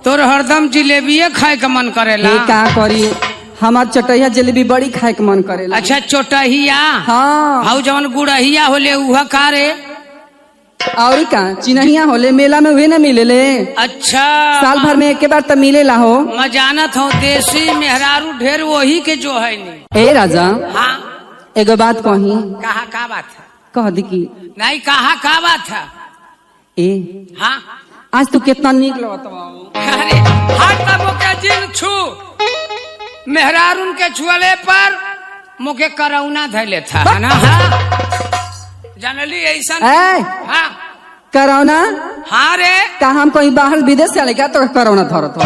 तोर हरदम जिलेबिये खाए के मन करेला। का करी हमार चटैया जलेबी बड़ी खाए के मन करेला। अच्छा चोटहिया हाँ हाउ जवन गुड़हिया होले उहा का रे? और का चिन्हिया होले मेला में हुए न मिलेले। अच्छा साल भर में एक बार तो मिलेला हो। मैं जानत हूँ देसी मेहरारू ढेर वही के जो है नहीं। ए राजा हाँ एगो बात कही। कहा का बात है? कह दी की नहीं कहा का बात है? ए हाँ आज तू कितना निक लगत अरे हर तब के जिन छू मेहरारून के छुअले पर मुके करौना धैले था है ना। हाँ जानली ऐसा ए हाँ करौना हाँ रे का हम कहीं बाहर विदेश से आले क्या तो करौना धरत हो।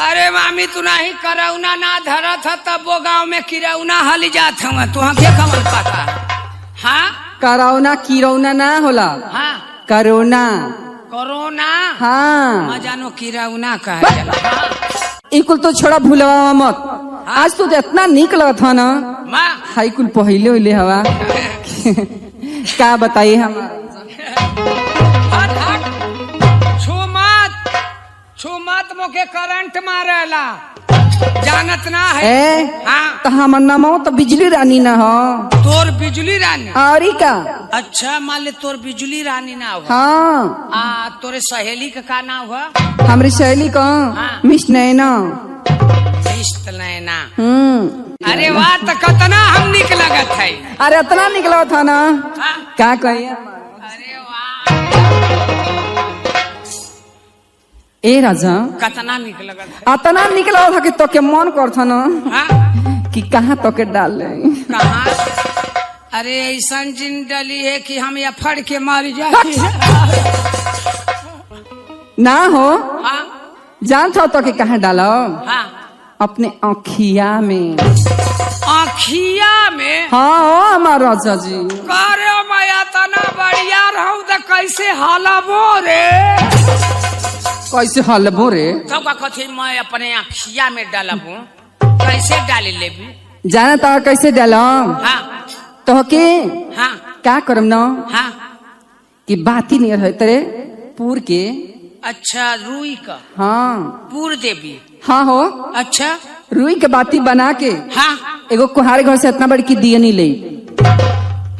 अरे मामी तू नहीं करौना ना धरत है तब वो गाँव में किरौना हल जात हुआ तू क्या खबर पता? हाँ करौना किरौना ना होला हाँ करोना कोरोना हाँ मैं जानो किरौना कहा चला। हाँ ई कुल तो छोड़ा भूलवा मत। आज तू तो इतना निक लगत है ना। माँ हाई कुल पहले उले हवा का बताइए हम। हट हट छू मत मोके करंट मारेला जानत ना है। ए हाँ तो हमर नामो तो बिजली रानी ना हो। तोर बिजली रानी और का अच्छा मान ले तोर बिजली रानी ना हुआ। हाँ तोरे सहेली का नाम हुआ? हमारी सहेली का हाँ। मिस नैना। इश्क नैना। हम्म अरे वाह तो कितना हम निक लगत है। अरे इतना निकला था ना हाँ? क्या कहिए। अरे वाह ए राजा कितना निक लगत है। इतना निकला था कि तो के मन कर था ना हाँ? कि कहाँ तो के डाल ले। कहाँ? अरे ऐसा जिन डली है कि हम या फड़ के मार जाए। ना हो हाँ जान था तो के कहाँ डालो हाँ अपने आँखिया में। आँखिया में? हाँ ओ हमार राजा जी करे मैं तना बढ़िया रहूं तो कैसे हालाबो रे? कैसे हलबो रे? तब का कथी मैं अपने आँखिया में डालबू कैसे डाली लेबी? जाना तो कैसे डालो हाँ तो के हाँ क्या करम ना हाँ कि बाती नहीं रहे तेरे पूर के। अच्छा रुई का हाँ पूर देवी। हाँ हो अच्छा रुई के बाती बना के हाँ एगो कुहारे घर से इतना बड़ी की दिया नहीं ले।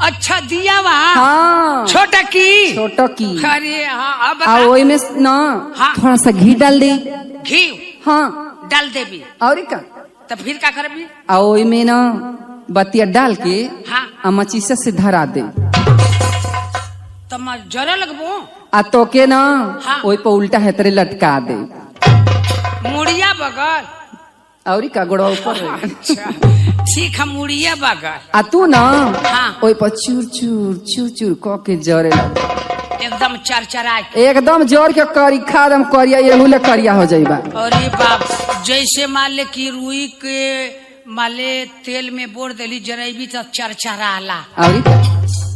अच्छा दिया वहाँ हाँ छोटा की छोटो की अरे हाँ अब आ ओई में ना हाँ। थोड़ा सा घी डाल दे। घी हाँ डाल देवी और का तो फिर क्या करबी? आ ओई में ना बतिया डाल के हाँ आ मचीसा से धरा दे। तो मैं जरा लगबो आ तो के ना हाँ। ओई पर उल्टा है तेरे लटका दे। मुड़िया बगल। और का गोड़ा ऊपर अच्छा ठीक है मुड़िया बगल। आ तू ना हाँ। ओई पर चूर चूर चूर चूर क के जरे लगे एकदम चरचरा के एकदम जोर के करी खादम करिया ये हुले करिया हो जाइबा। अरे बाप जैसे मान ले कि रुई के मान ले तेल में बोर देली जरेबी तो चरचराला और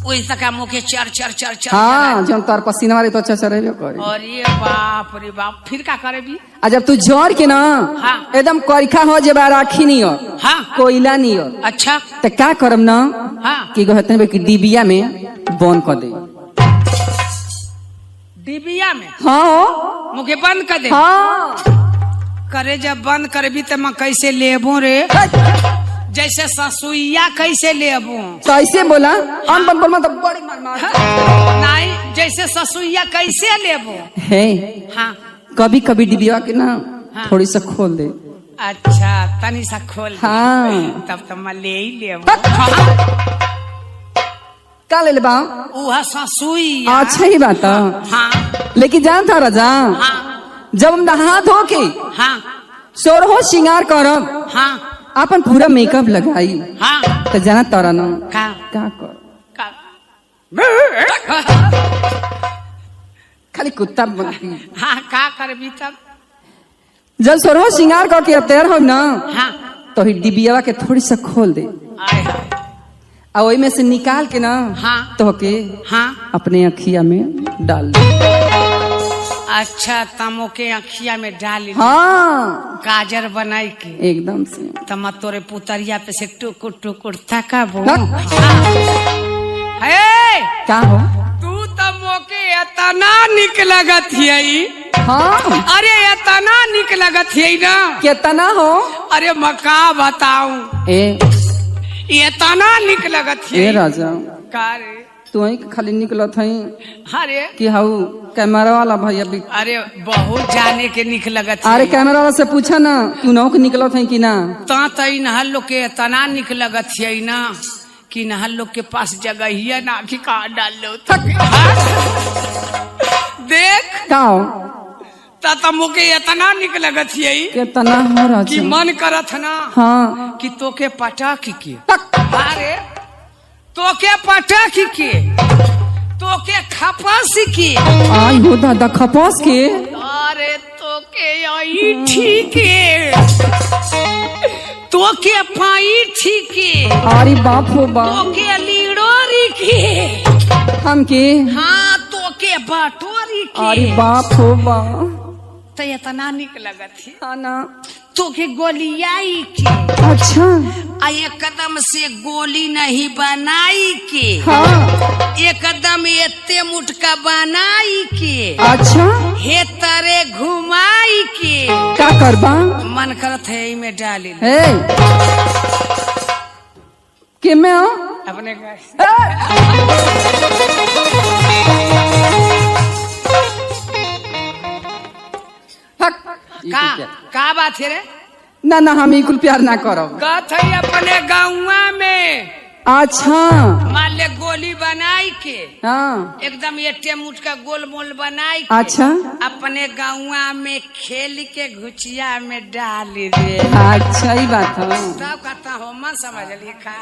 वही तक मुखे चर चर चर चर हाँ जब तार पसीना वाले तो अच्छा चरेबे करी। अरे बाप रे बाप फिर क्या करेबी? आ जब तू जोर के ना हाँ। एकदम करिखा हो जेबा राखी नहीं हो हाँ कोयला नहीं हो अच्छा तो क्या करम ना हाँ कि कहते कि डिबिया में बंद कर दे। डिबिया में हाँ मुखे बंद कर दे। हाँ करे जब बंद करबी तो मैं कैसे लेबू रे? जैसे ससुइया कैसे लेबू? तो ऐसे बोला हम बन बोल मतलब बड़ी मार मार नहीं जैसे ससुइया कैसे लेबू? है हाँ कभी कभी डिबिया के ना हाँ। थोड़ी सा खोल दे। अच्छा तनी सा खोल दे। हाँ। तब तो मैं ले ही लेबू। हाँ का ले बा उहा ससुइया। अच्छा ही बात है। हाँ लेकिन जान था राजा हाँ जब हम नहा धो के हाँ सोरहो श्रृंगार करब हाँ अपन पूरा मेकअप लगाई हाँ तो जाना तारा ना का का कर का खाली कुत्ता बनती। हाँ का करबी तब? जब सोरहो श्रृंगार करके तैयार हो ना हाँ तो ही डिबिया के थोड़ी सा खोल दे आय हाय आ ओई में से निकाल के ना हाँ। तो के हाँ अपने अखिया में डाल दे। अच्छा तमो के अखिया में डाल ली। हाँ गाजर बनाई के एकदम से तम तोरे पुतरिया पे से टुकुर टुकुर थकाबो। ना। हे का हो तू तमो के इतना निक लगत हियई। हाँ अरे इतना निक लगत है ना। कितना हो? अरे मका बताऊं, इतना निक लगत है। ए राजा, का रे? तू ही खाली निकलत है अरे कि हाउ कैमरा वाला भैया भी? अरे बहुत जाने के निक लगत है। अरे कैमरा वाला से पूछा ना, तू नौ के निकलत है कि ना? तई नहल लोग के इतना निक लगत है ना कि नहल लोग के पास जगह ही ना कि कहा डाल लो देख का मुके इतना निक लगत है कितना हो राजा कि मन करत ना हाँ कि तोके पटक के, अरे तोके पटक के, तोके खपस के, आई हो दादा खपास के, अरे तोके आई ठीक है, तोके पाई ठीक है, अरे बाप हो बाप, तोके लीडोरी के, हम के हाँ तोके बटोरी के, अरे बाप हो बाप, तो इतना निक लगत है। हाँ ना, तोके गोलियाई के, अच्छा एक कदम से गोली नहीं बनाई के, हाँ एकदम एते मुटका बनाई के, अच्छा हे तरे घुमाई के, का करबा? मन करत है इमे डाली ए के में हो? अपने घर का बात है रे? ना ना हम कुल प्यार ना करब। कथ है अपने गाँवा में, अच्छा मान ले गोली बनाई के, हाँ एकदम एटे मुठ का गोल मोल बनाई के, अच्छा अपने गाँवा में खेल के घुचिया में डाल दे। अच्छा ही बात है। तब कहता हो मन समझ ली खा